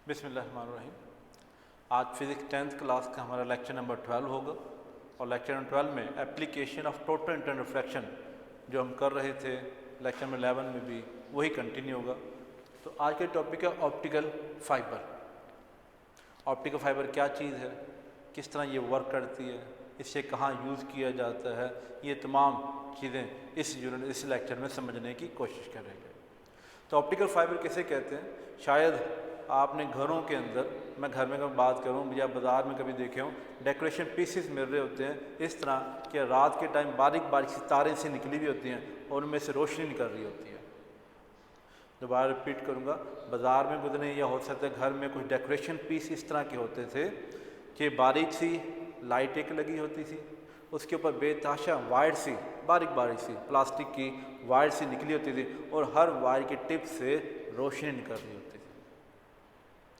बिस्मिल्लाहिर्रहमानिर्रहीम। आज physics 10th class का हमारा लेक्चर नंबर 12 होगा और लेक्चर नंबर 12 में application of total internal reflection जो हम कर रहे थे लेक्चर नंबर 11 में भी वही कंटिन्यू होगा। तो आज के टॉपिक है ऑप्टिकल फाइबर। ऑप्टिकल फाइबर क्या चीज़ है, किस तरह ये वर्क करती है, इससे कहाँ यूज़ किया जाता है, ये तमाम चीज़ें इस लेक्चर में समझने की कोशिश करेंगे। तो ऑप्टिकल फाइबर किसे कहते हैं? शायद आपने घरों के अंदर, मैं घर में बात करूं या बाज़ार में कभी देखे हों, डेकोरेशन पीसेस मिल रहे होते हैं इस तरह कि रात के टाइम बारीक बारीक सी तारें से निकली हुई होती हैं और उनमें से रोशनी निकल रही होती है। दोबारा रिपीट करूंगा, बाज़ार में गुजरे या हो सकता है घर में कुछ डेकोरेशन पीस इस तरह के होते थे कि बारीक सी लाइट एक लगी होती थी, उसके ऊपर बेताशा वायर सी बारीक बारीक सी प्लास्टिक की वायर सी निकली होती थी और हर वायर की टिप से रोशनी निकल रही होती थी।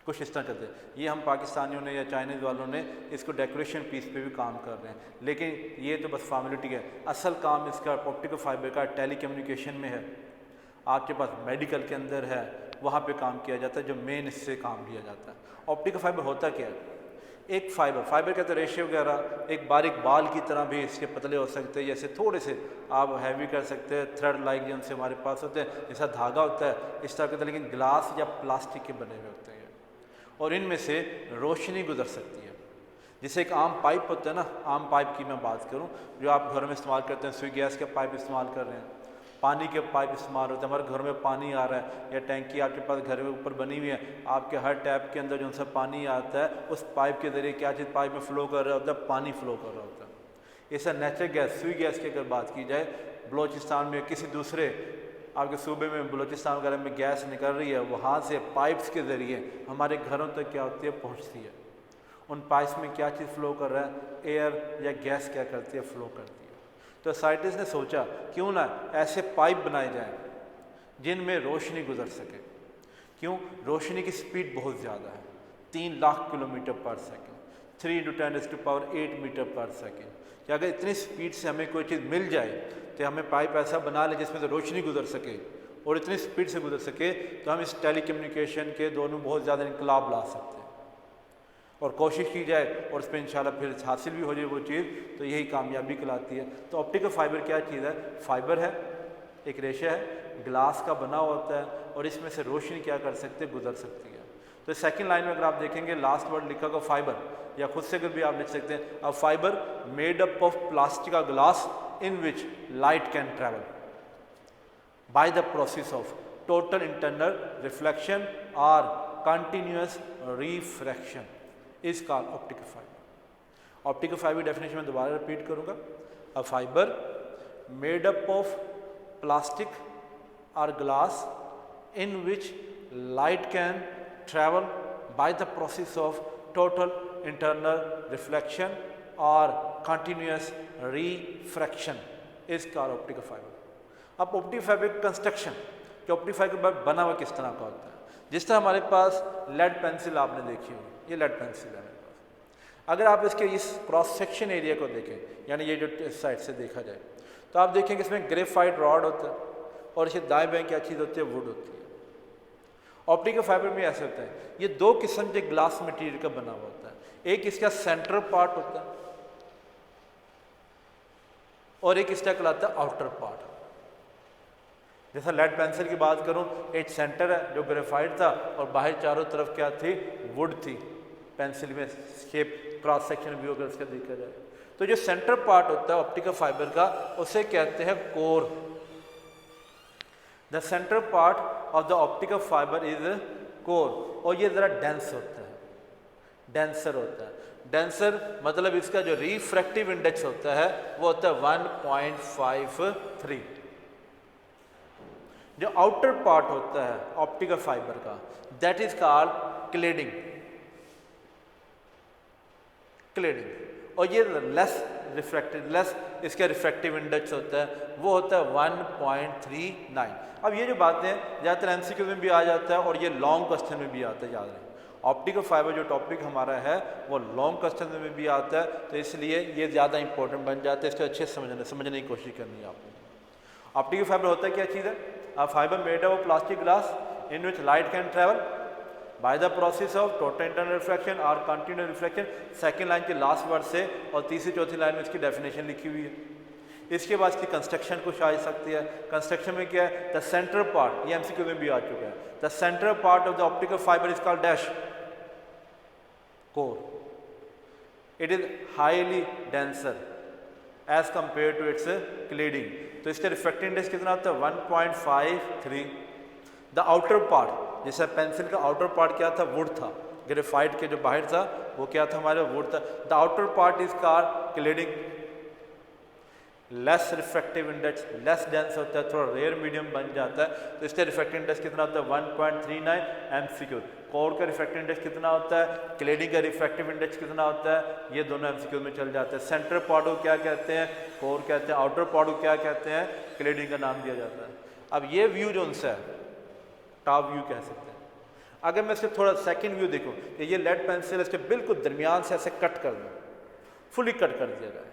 कुछ इस तरह करते हैं। ये हम पाकिस्तानियों ने या चाइनीज़ वालों ने इसको डेकोरेशन पीस पे भी काम कर रहे हैं, लेकिन ये तो बस फॉर्मेलिटी है। असल काम इसका ऑप्टिकल फाइबर का टेलीकम्युनिकेशन में है, आपके पास मेडिकल के अंदर है, वहाँ पे काम किया जाता है, जो मेन इससे काम लिया जाता है। ऑप्टिकल फाइबर होता क्या है? एक फाइबर कहते हैं रेशे वगैरह, एक बारीक बाल की तरह भी इसके पतले हो सकते हैं, जैसे थोड़े से आप हैवी कर सकते हैं, थ्रेड लाइक जिनसे हमारे पास होते हैं, जैसा धागा होता है इस तरह के, लेकिन ग्लास या प्लास्टिक के बने हुए होते हैं और इनमें से रोशनी गुजर सकती है। जैसे एक आम पाइप होता है ना, आम पाइप की मैं बात करूं जो आप घर में इस्तेमाल करते हैं, सुई गैस के पाइप इस्तेमाल कर रहे हैं, पानी के पाइप इस्तेमाल होते हैं, हमारे घर में पानी आ रहा है या टैंकी आपके पास घर के ऊपर बनी हुई है, आपके हर टैप के अंदर जो सा पानी आता है उस पाइप के ज़रिए क्या चीज़ पाइप में फ़्लो कर रहा होता है, पानी फ़्लो कर रहा होता है। ऐसा नेचुरल गैस, सुई गैस की अगर बात की जाए, बलोचिस्तान में किसी दूसरे आपके सूबे में बलोचिस्तान वगैरह में गैस निकल रही है, वहाँ से पाइप्स के ज़रिए हमारे घरों तक क्या होती है, पहुँचती है। उन पाइप्स में क्या चीज़ फ़्लो कर रहा है, एयर या गैस क्या करती है, फ़्लो करती है। तो साइंटिस्ट ने सोचा क्यों ना ऐसे पाइप बनाए जाएं जिनमें रोशनी गुजर सके। क्यों? रोशनी की स्पीड बहुत ज़्यादा है, 3 लाख किलोमीटर पर सेकेंड, 3 × 10⁸ मीटर पर सेकेंड। कि अगर इतनी स्पीड से हमें कोई चीज़ मिल जाए तो हमें पाइप ऐसा बना ले जिसमें से रोशनी गुजर सके और इतनी स्पीड से गुजर सके, तो हम इस टेलीकम्युनिकेशन के दौर में बहुत ज़्यादा इनकलाब ला सकते हैं और कोशिश की जाए और उस पर इंशाल्लाह फिर हासिल भी हो जाए वो चीज़, तो यही कामयाबी कहलाती है। तो ऑप्टिकल फाइबर क्या चीज़ है? फाइबर है, एक रेशा है, ग्लास का बना होता है और इसमें से रोशनी क्या कर सकते हैं, गुजर सकती है। तो सेकंड लाइन में अगर आप देखेंगे लास्ट वर्ड लिखा होगा फाइबर, या खुद से अगर भी आप लिख सकते हैं, a fibre made up of plastic glass in which light can travel by the process of total internal reflection और continuous refraction is called optical fibre. Optical fibre definition में दोबारा रिपीट करूंगा, a fibre made up of plastic और glass in which light can travel by the process of total internal reflection or continuous refraction is called optical fiber। अब optical fibre construction, कि optical fibre बना हुआ किस तरह का होता है। जिस तरह हमारे पास लेड पेंसिल आपने देखी होगी, ये लेड पेंसिल है मेरे पास। अगर आप इसके इस क्रॉस सेक्शन एरिया को देखें, यानी ये जो इस साइड से देखा जाए, तो आप देखेंगे इसमें ग्रेफाइट रॉड होता है और इसे दाएं बाएं क्या चीज़ होती है, वुड होती है। ऑप्टिकल फाइबर में ऐसे होता है, ये 2 किस्म के ग्लास मटेरियल का बना हुआ होता है। एक इसका सेंट्रल पार्ट होता है और एक इसका कहलाता है आउटर पार्ट। जैसा लेड पेंसिल की बात करूं, एक सेंटर है जो ग्रेफाइट था और बाहर चारों तरफ क्या थी, वुड थी। पेंसिल में शेप क्रॉस सेक्शन व्यू अगर इसका देखा जाए, तो जो सेंटर पार्ट होता है ऑप्टिकल फाइबर का, उसे कहते हैं core. The central part of the optical fiber is core, और ये ज़रा डेंस होता है, डेंसर होता है। डेंसर मतलब इसका जो रिफ्रैक्टिव इंडेक्स होता है वो होता है 1.53। जो आउटर पार्ट होता है ऑप्टिकल फाइबर का, दैट इज कॉल्ड क्लेडिंग, और ये लेस रिफ्रैक्टिव, लेस इसका रिफ्रैक्टिव इंडेक्स होता है, वो होता है 1.39। अब ये जो बातें ज़्यादातर एमसीक्यू में भी आ जाता है और ये लॉन्ग क्वेश्चन में भी आता है, याद रखें। ऑप्टिकल फाइबर जो टॉपिक हमारा है वो लॉन्ग क्वेश्चन में भी आता है, तो इसलिए ये ज़्यादा इंपॉर्टेंट बन जाता है, इसको अच्छे से समझने की कोशिश करनी है आपको। ऑप्टिकल फाइबर होता है क्या चीज़ है? अ fibre made of plastic glass in which light can travel by the process of total internal refraction और कंटिन्यूस रिफ्रैक्शन, सेकंड लाइन के लास्ट वर्ड से, और तीसरी चौथी लाइन में इसकी डेफिनेशन लिखी हुई है। इसके बाद इसकी कंस्ट्रक्शन कुछ आ सकती है। कंस्ट्रक्शन में क्या है, द सेंट्रल पार्ट, ये एमसीक्यू में भी आ चुका है, the central part of the optical fiber is called dash core, it is highly denser as compare to its cladding. तो इसका रिफ्रैक्टिव इंडेक्स कितना होता है 1.53। द आउटर पार्ट, जैसे पेंसिल का आउटर पार्ट क्या था, वुड था, ग्रेफाइट के जो बाहर था वो क्या था, हमारे वुड था। The outer part is called cladding, less refractive index, less dense होता है, थोड़ा रेयर मीडियम बन जाता है। तो इसका रिफ्रैक्टिव इंडेक्स कितना होता है 1.39 एमसीक्यू। कोर का रिफ्रैक्टिव इंडेक्स कितना होता है, क्लेडिंग का रिफ्रैक्टिव इंडेक्स कितना होता है, ये दोनों एमसीक्यू में चल जाते हैं। सेंट्रल पार्ट को क्या कहते हैं, कोर कहते हैं, आउटर पार्ट को क्या कहते हैं, क्लेडिंग का नाम दिया जाता है। अब ये व्यू जो उनसे है टॉप व्यू कह सकते हैं। अगर मैं इसके थोड़ा सेकंड व्यू देखूं कि ये लेड पेंसिल इसके बिल्कुल दरमियान से ऐसे कट कर दूं, फुली कट कर दिया जाए,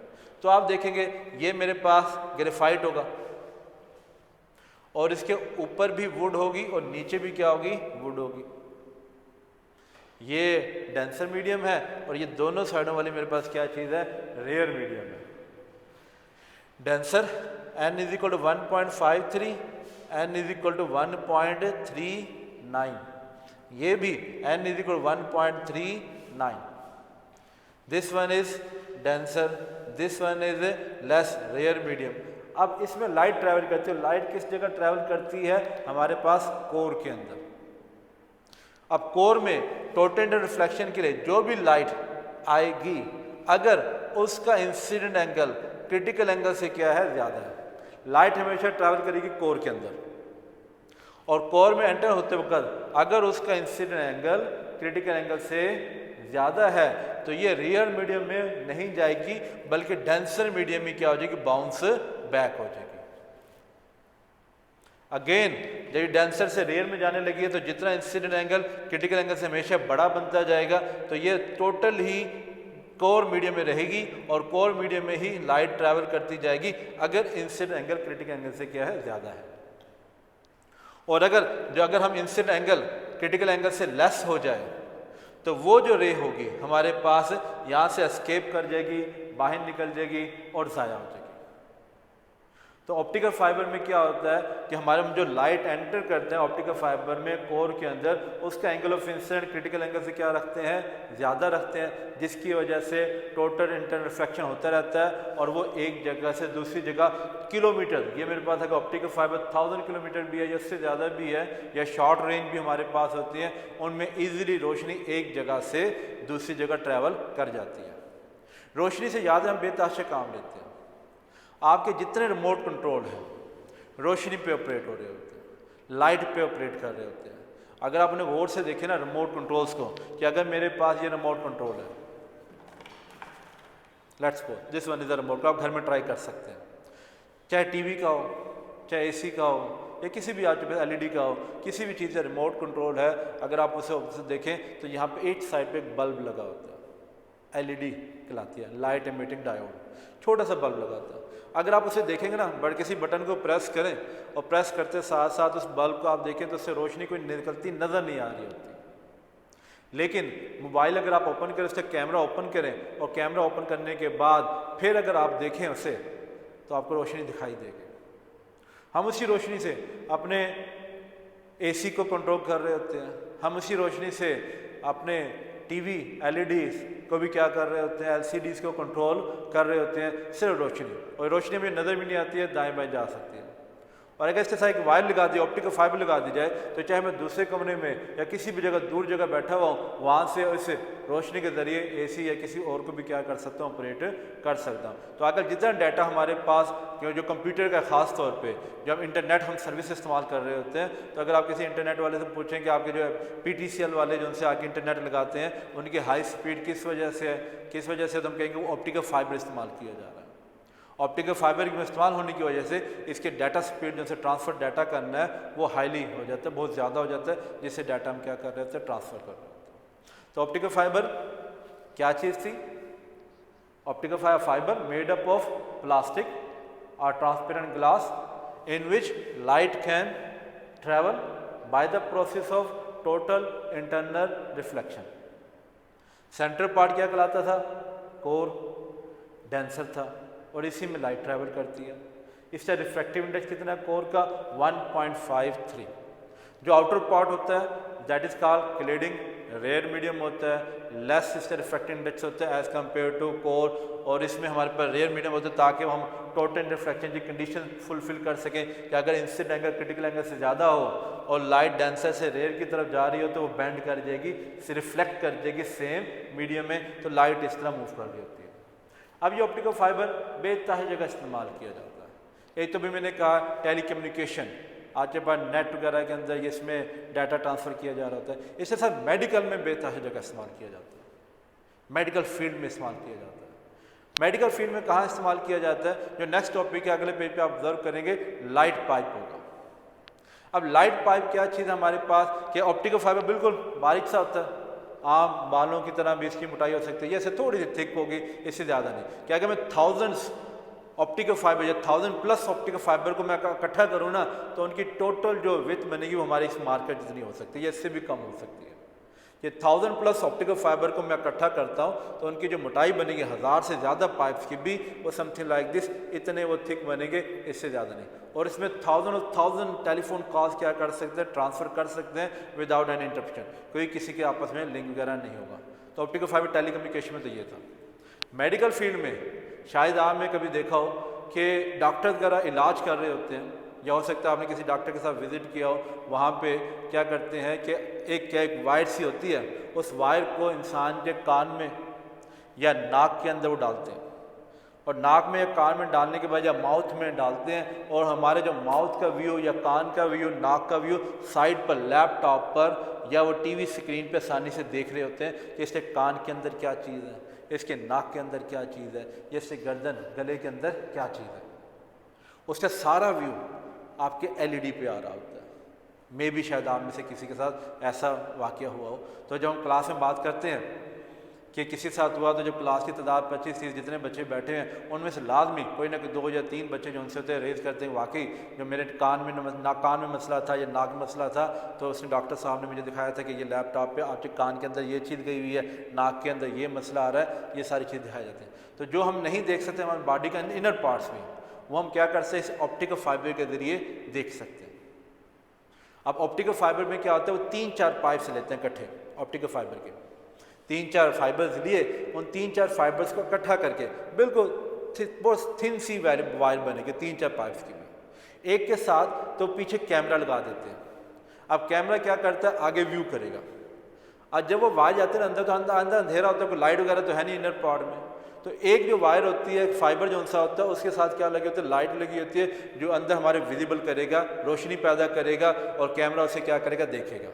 तो आप देखेंगे ये मेरे पास ग्रेफाइट होगा और इसके ऊपर भी वुड होगी और नीचे भी क्या होगी, वुड होगी। ये डेंसर मीडियम है और ये दोनों साइडों वाली मेरे पास क्या चीज़ है, रेयर मीडियम है। Denser n is equal to 1.53, n is equal to 1.39, ये भी n is equal 1.39। This one is denser, this one is less rare medium. अब इसमें लाइट ट्रैवल करती है, लाइट किस जगह ट्रैवल करती है, हमारे पास कोर के अंदर। अब कोर में टोटल इंटरनल रिफ्लेक्शन के लिए जो भी लाइट आएगी, अगर उसका इंसिडेंट एंगल क्रिटिकल एंगल से क्या है, ज़्यादा है, लाइट हमेशा ट्रैवल करेगी कोर के अंदर, और कोर में एंटर होते वक्त अगर उसका इंसिडेंट एंगल क्रिटिकल एंगल से ज़्यादा है तो ये रियर मीडियम में नहीं जाएगी, बल्कि डेंसर मीडियम में क्या हो जाएगी, बाउंस बैक हो जाएगी। अगेन जब ये डेंसर से रेयर में जाने लगी है तो जितना इंसिडेंट एंगल क्रिटिकल एंगल से हमेशा बड़ा बनता जाएगा, तो ये टोटल ही कोर मीडियम में रहेगी और कोर मीडियम में ही लाइट ट्रैवल करती जाएगी अगर इंसिडेंट एंगल क्रिटिकल एंगल से क्या है, ज़्यादा है। और अगर हम इंसिडेंट एंगल क्रिटिकल एंगल से लेस हो जाए तो वो जो रे होगी हमारे पास यहाँ से एस्केप कर जाएगी, बाहर निकल जाएगी और ज़ाया हो जाएगी। तो ऑप्टिकल फाइबर में क्या होता है कि हमारे जो लाइट एंटर करते हैं ऑप्टिकल फाइबर में कोर के अंदर, उसका angle of incident critical angle से क्या रखते हैं, ज़्यादा रखते हैं, जिसकी वजह से टोटल इंटरनल रिफ्लेक्शन होता रहता है और वो एक जगह से दूसरी जगह किलोमीटर, ये मेरे पास अगर ऑप्टिकल फाइबर 1000 किलोमीटर भी है या उससे ज़्यादा भी है या शॉर्ट रेंज भी हमारे पास होती है, उनमें ईजिली रोशनी एक जगह से दूसरी जगह ट्रैवल कर जाती है। रोशनी से ज़्यादा हम बेतहाशा काम लेते हैं। आपके जितने रिमोट कंट्रोल हैं रोशनी पे ऑपरेट हो रहे होते हैं, लाइट पे ऑपरेट कर रहे होते हैं। अगर आपने गौर से देखे ना रिमोट कंट्रोल्स को, कि अगर मेरे पास ये रिमोट कंट्रोल है, let's suppose this one is the remote, आप घर में ट्राई कर सकते हैं, चाहे टीवी का हो, चाहे एसी का हो, या किसी भी आपके पास एलईडी का हो, किसी भी चीज़ का रिमोट कंट्रोल है, अगर आप उसे देखें तो यहाँ पे एक साइड पे एक बल्ब लगा होता है, एलईडी कहलाती है, लाइट एमिटिंग डायोड, छोटा सा बल्ब लगा होता है। अगर आप उसे देखेंगे ना, किसी बटन को प्रेस करें और प्रेस करते साथ साथ उस बल्ब को आप देखें तो उससे रोशनी कोई निकलती नज़र नहीं आ रही होती। लेकिन मोबाइल अगर आप ओपन करें, उसका कैमरा ओपन करें और कैमरा ओपन करने के बाद फिर अगर आप देखें उसे तो आपको रोशनी दिखाई देगी। हम उसी रोशनी से अपने एसी को कंट्रोल कर रहे होते हैं, हम उसी रोशनी से अपने टीवी एलईडीज़ को भी क्या कर रहे होते हैं, एलसीडीज़ को कंट्रोल कर रहे होते हैं, सिर्फ रोशनी। और रोशनी में नज़र भी नहीं आती है, दाएं बाएं जा सकती है। और अगर इसके साथ एक वायर लगा दी, ऑप्टिकल फाइबर लगा दी जाए, तो चाहे मैं दूसरे कमरे में या किसी भी जगह दूर जगह बैठा हुआ हूँ, वहाँ से इस रोशनी के ज़रिए एसी या किसी और को भी क्या कर सकता हूँ, ऑपरेट कर सकता हूँ। तो अगर जितना डाटा हमारे पास जो कंप्यूटर का ख़ास तौर पे जब इंटरनेट हम सर्विस इस्तेमाल कर रहे होते हैं, तो अगर आप किसी इंटरनेट वाले से पूछें कि आपके जो PTCL वाले जो उनसे आके इंटरनेट लगाते हैं, उनकी हाई स्पीड किस वजह से है, तो हम कहेंगे वो ऑप्टिकल फाइबर इस्तेमाल किया जा रहा है। ऑप्टिकल फाइबर के इस्तेमाल होने की वजह से इसके डाटा स्पीड जो ट्रांसफ़र डाटा करना है वो हाईली हो जाता है, बहुत ज़्यादा हो जाता है, जिससे डाटा हम क्या कर रहे होते हैं, ट्रांसफ़र कर रहे होते हैं। तो ऑप्टिकल फाइबर क्या चीज़ थी? Optical fibre made up of plastic और transparent glass in which light can travel by the process of total internal reflection. Central part क्या कहलाता था? कोर डेंसर था और इसी में लाइट ट्रैवल करती है। इसका रिफ्रैक्टिव इंडेक्स कितना है कोर का? 1.53। जो आउटर पार्ट होता है that is called cladding, rare medium होता है, लेस इसका रिफ्रैक्टिव इंडेक्स होता है एज कम्पेयर टू कोर, और इसमें हमारे पास रेयर मीडियम होता है ताकि हम टोटल रिफ्रैक्शन की कंडीशन फुलफिल कर सकें कि अगर इंसिडेंट एंगल क्रिटिकल एंगल से ज़्यादा हो और लाइट डेंसर से रेयर की तरफ जा रही हो तो वो बेंड कर जाएगी, रिफ्लेक्ट कर जाएगी सेम मीडियम में, तो लाइट इस तरह मूव कर रही होती है। अब ये ऑप्टिकल फाइबर बेतहाशा जगह इस्तेमाल किया जाता है। एक तो भी मैंने कहा टेली कम्युनिकेशन, आज के बाद नेट वगैरह के अंदर ये इसमें डाटा ट्रांसफ़र किया जा रहा होता है। इसके साथ मेडिकल में बेतहाशा जगह इस्तेमाल किया जाता है, मेडिकल फील्ड में इस्तेमाल किया जाता है। मेडिकल फील्ड में कहाँ इस्तेमाल किया जाता है? जो नेक्स्ट टॉपिक है अगले पेज पे आप ऑब्जर्व करेंगे, लाइट पाइप होगा। अब लाइट पाइप क्या चीज़ है हमारे पास कि ऑप्टिकल फाइबर बिल्कुल बारीक सा होता है, आम बालों की तरह भी इसकी मोटाई हो सकती है, ये ऐसे थोड़ी सी थिक होगी, इससे ज़्यादा नहीं। क्या अगर मैं थाउजेंड्स ऑप्टिकल फाइबर या 1000+ ऑप्टिकल फाइबर को मैं इकट्ठा करूँ ना तो उनकी टोटल जो विड्थ बनेगी वो हमारी इस मार्केट जितनी हो सकती है या इससे भी कम हो सकती है। ये 1000+ ऑप्टिकल फाइबर को मैं इकट्ठा करता हूँ तो उनकी जो मोटाई बनेगी 1000 से ज़्यादा पाइप्स की भी वो समथिंग लाइक दिस, इतने वो थिक बनेंगे, इससे ज़्यादा नहीं। और इसमें 1000 टेलीफोन कॉल्स क्या कर सकते हैं, ट्रांसफ़र कर सकते हैं विदाउट एनी इंटरप्शन, कोई किसी के आपस में लिंक वगैरह नहीं होगा। तो ऑप्टिकल फाइबर टेलीकम्युनिकेशन में तो ये था। मेडिकल फील्ड में शायद आपने कभी देखा हो कि डॉक्टर वगैरह इलाज कर रहे होते हैं, या हो सकता है आपने किसी डॉक्टर के साथ विजिट किया हो, वहाँ पे क्या करते हैं कि एक वायर सी होती है, उस वायर को इंसान के कान में या नाक के अंदर वो डालते हैं, और नाक में या कान में डालने के बाद या माउथ में डालते हैं, और हमारे जो माउथ का व्यू या कान का व्यू, नाक का व्यू साइड पर लैपटॉप पर या वो टीवी स्क्रीन पर आसानी से देख रहे होते हैं कि इसके कान के अंदर क्या चीज़ है, इसके नाक के अंदर क्या चीज़ है, या इसके गर्दन गले के अंदर क्या चीज़ है। उसका सारा व्यू आपके LED पे आ रहा होता है। मे भी शायद आप में से किसी के साथ ऐसा वाक़या हुआ हो। तो जब हम क्लास में बात करते हैं कि किसी के साथ हुआ, तो जब क्लास की तादाद 25-30 जितने बच्चे बैठे हैं उनमें से लाजमी कोई ना कोई 2 या 3 बच्चे जो उनसे होते हैं रेज़ करते हैं वाकई जो मेरे कान में मसला था या नाक में मसला था, तो उसने डॉक्टर साहब ने मुझे दिखाया था कि ये लैपटॉप पे आपके कान के अंदर ये चीज़ गई हुई है, नाक के अंदर ये मसला आ रहा है, ये सारी चीज़ दिखाई जाती है। तो जो हम नहीं देख सकते हमारी बॉडी का इनर पार्ट्स में, वो हम क्या कर सकते हैं इस ऑप्टिकल फाइबर के ज़रिए देख सकते हैं। अब ऑप्टिकल फाइबर में क्या होता है, वो 3-4 पाइप्स लेते हैं इकट्ठे, ऑप्टिकल फाइबर के 3-4 फाइबर्स लिए, उन 3-4 फाइबर्स को इकट्ठा करके बिल्कुल बहुत थिन सी वायर बनेगी 3-4 पाइप्स की, एक के साथ तो पीछे कैमरा लगा देते हैं। अब कैमरा क्या करता है, आगे व्यू करेगा, और जब वो वायर जाते हैं अंदर तो अंदर अंधेरा होता है, कोई लाइट वगैरह तो है नहीं इनर पार्ट में, तो एक जो वायर होती है फाइबर जो सा होता है उसके साथ क्या लगे होते हैं, लाइट लगी होती है जो अंदर हमारे विजिबल करेगा, रोशनी पैदा करेगा, और कैमरा उसे क्या करेगा, देखेगा।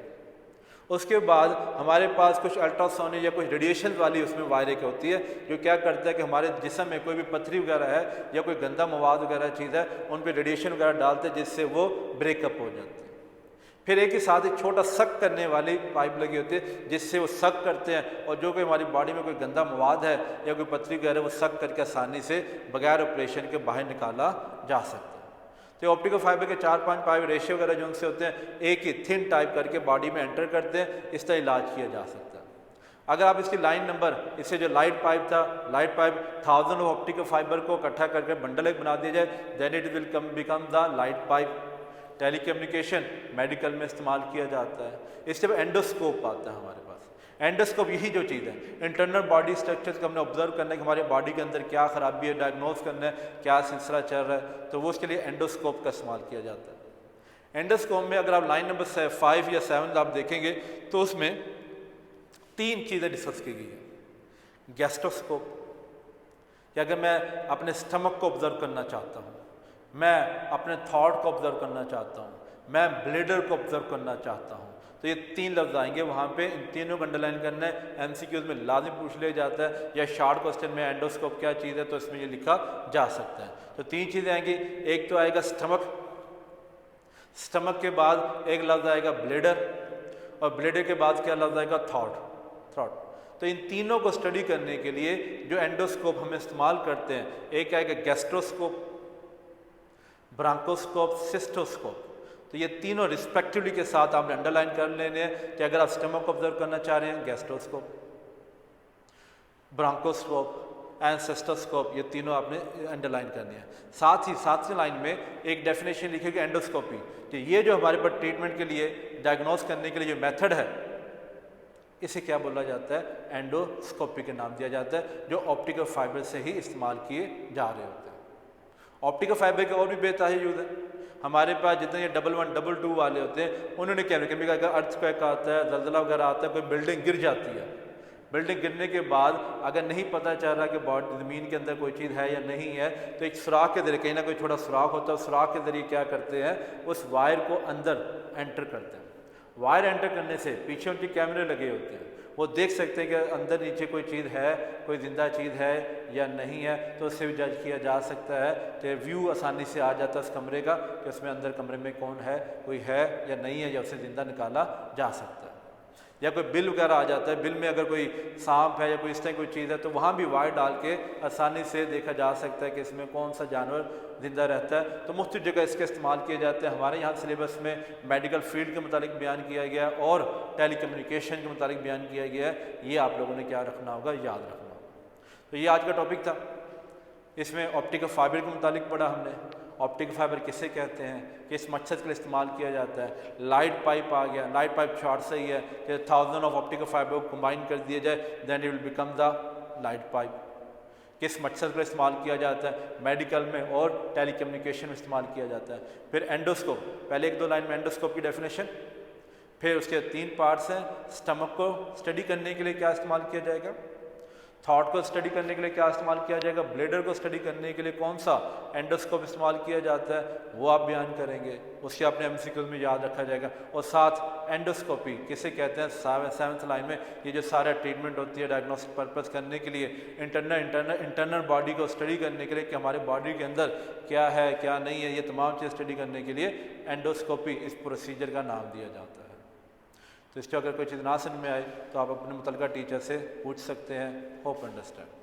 उसके बाद हमारे पास कुछ अल्ट्रासोनिक या कुछ रेडिएशन वाली उसमें वायर एक होती है जो क्या करता है कि हमारे जिस्म में कोई भी पथरी वगैरह है या कोई गंदा मवाद वगैरह चीज़ है उन पर रेडिएशन वगैरह डालते हैं जिससे वो ब्रेकअप हो जाते हैं। फिर एक ही साथ एक छोटा सक करने वाली पाइप लगी होती है जिससे वो सक करते हैं, और जो कोई हमारी बॉडी में कोई गंदा मवाद है या कोई पथरी वगैरह वो सक करके आसानी से बगैर ऑपरेशन के बाहर निकाला जा सकता है। तो ऑप्टिकल फाइबर के 4-5 पाइप रेशियो वगैरह जो उनसे होते हैं एक ही थिन टाइप करके बॉडी में एंटर करते हैं, इस तरह इलाज किया जा सकता है। अगर आप इसकी लाइन नंबर, इससे जो लाइट पाइप था, लाइट पाइप 1000 ऑप्टिकल फाइबर को इकट्ठा करके बंडल एक बना दिया जाए, then it will become the light pipe. Telecommunication medical में इस्तेमाल किया जाता है। इसके बाद एंडोस्कोप आता है हमारे पास। एंडोस्कोप यही जो चीज़ है, इंटरनल बॉडी स्ट्रक्चर्स को हमने ऑब्जर्व करना है कि हमारे बॉडी के अंदर क्या खराबी है, डायग्नोज करना है क्या सिलसिला चल रहा है, तो वो उसके लिए एंडोस्कोप का इस्तेमाल किया जाता है। एंडोस्कोप में अगर आप लाइन नंबर 5 या 7 आप देखेंगे तो उसमें 3 चीज़ें डिस्कस की गई है। गैस्ट्रोस्कोप, कि अगर मैं अपने स्टमक को ऑब्जर्व करना चाहता हूँ, मैं अपने थॉट को ऑब्जर्व करना चाहता हूँ, मैं ब्लैडर को ऑब्जर्व करना चाहता हूँ, तो ये 3 लफ्ज़ आएंगे वहाँ पे, इन तीनों को अंडरलाइन करना है। MCQs में लाजिम पूछ लिया जाता है, या शॉर्ट क्वेश्चन में एंडोस्कोप क्या चीज़ है तो इसमें ये लिखा जा सकता है। तो 3 चीज़ें आएंगी, एक तो आएगा स्टमक, स्टमक के बाद एक लफ्ज़ आएगा ब्लैडर, और ब्लैडर के बाद क्या लफ्ज़ आएगा थ्रॉट। तो इन तीनों को स्टडी करने के लिए जो एंडोस्कोप हम इस्तेमाल करते हैं, एक आएगा गैस्ट्रोस्कोप, ब्रांकोस्कोप, सिस्टोस्कोप। तो ये तीनों रिस्पेक्टिवली के साथ आपने अंडरलाइन कर लेने हैं कि अगर आप स्टमक को ऑब्जर्व करना चाह रहे हैं गैस्ट्रोस्कोप, ब्रोंकोस्कोप एंड सिस्टोस्कोप, ये तीनों आपने अंडरलाइन करनी है। साथ ही सातवीं लाइन में एक डेफिनेशन लिखी है एंडोस्कोपी, कि ये जो हमारे पास ट्रीटमेंट के लिए डायग्नोस करने के लिए जो मेथड है इसे क्या बोला जाता है, एंडोस्कोपी के नाम दिया जाता है, जो ऑप्टिकल फाइबर से ही इस्तेमाल किए जा रहे होते हैं। ऑप्टिकल फाइबर के और भी बेतहाशा यूज है। हमारे पास जितने ये 11, 22 वाले होते हैं उन्होंने क्या कभी अगर अर्थक्वेक आता है, जलजला वगैरह आता है, कोई बिल्डिंग गिर जाती है, बिल्डिंग गिरने के बाद अगर नहीं पता चल रहा कि बॉडी ज़मीन के अंदर कोई चीज़ है या नहीं है, तो एक सुराख के ज़रिए कहीं ना कोई छोटा सुराख होता है, उस सुराख के ज़रिए क्या करते हैं, उस वायर को अंदर एंटर करते हैं। वायर एंटर करने से पीछे उनके कैमरे लगे होते हैं, वो देख सकते हैं कि अंदर नीचे कोई चीज़ है, कोई ज़िंदा चीज़ है या नहीं है, तो उससे भी जज किया जा सकता है। तो व्यू आसानी से आ जाता है उस कमरे का कि उसमें अंदर कमरे में कौन है, कोई है या नहीं है, या उसे ज़िंदा निकाला जा सकता है। या कोई बिल वगैरह आ जाता है, बिल में अगर कोई सांप है या कोई इस तरह कोई चीज़ है, तो वहाँ भी वायर डाल के आसानी से देखा जा सकता है कि इसमें कौन सा जानवर ज़िंदा रहता है। तो मुख्तलिफ जगह इसके इस्तेमाल किए जाते हैं। हमारे यहाँ सिलेबस में मेडिकल फील्ड के मुतालिक बयान किया गया है और टेलीकम्युनिकेशन के मुतालिक बयान किया गया है। ये आप लोगों ने क्या रखना होगा, याद रखना होगा। तो ये आज का टॉपिक था। इसमें ऑप्टिकल फाइबर के मुतालिक पढ़ा हमने, ऑप्टिकल फाइबर किसे कहते हैं, किस मकसद के लिए इस्तेमाल किया जाता है। लाइट पाइप आ गया, लाइट पाइप शॉर्ट से ही है कि 1000 ऑफ ऑप्टिकल फाइबर को कंबाइन कर दिया जाए, then it will become the light pipe. किस मकसद के लिए इस्तेमाल किया जाता है, मेडिकल में और टेलीकम्युनिकेशन में इस्तेमाल किया जाता है। फिर एंडोस्कोप, पहले 1-2 लाइन में एंडोस्कोप की डेफिनेशन, फिर उसके 3 पार्ट्स हैं। स्टमक को स्टडी करने के लिए क्या इस्तेमाल किया जाएगा, थॉट को स्टडी करने के लिए क्या इस्तेमाल किया जाएगा, ब्लेडर को स्टडी करने के लिए कौन सा एंडोस्कोप इस्तेमाल किया जाता है, वो आप बयान करेंगे, उसके अपने एमसीक्यूज में याद रखा जाएगा। और साथ एंडोस्कोपी किसे कहते हैं, 7th लाइन में ये जो सारा ट्रीटमेंट होती है डायग्नोस्टिक पर्पस करने के लिए, इंटरनल बॉडी को स्टडी करने के लिए कि हमारे बॉडी के अंदर क्या है क्या नहीं है, ये तमाम चीज़ स्टडी करने के लिए एंडोस्कोपी इस प्रोसीजर का नाम दिया जाता है। तो इससे अगर कोई चीज़ ना समझ में आए तो आप अपने मुतलका टीचर से पूछ सकते हैं। Hope understand.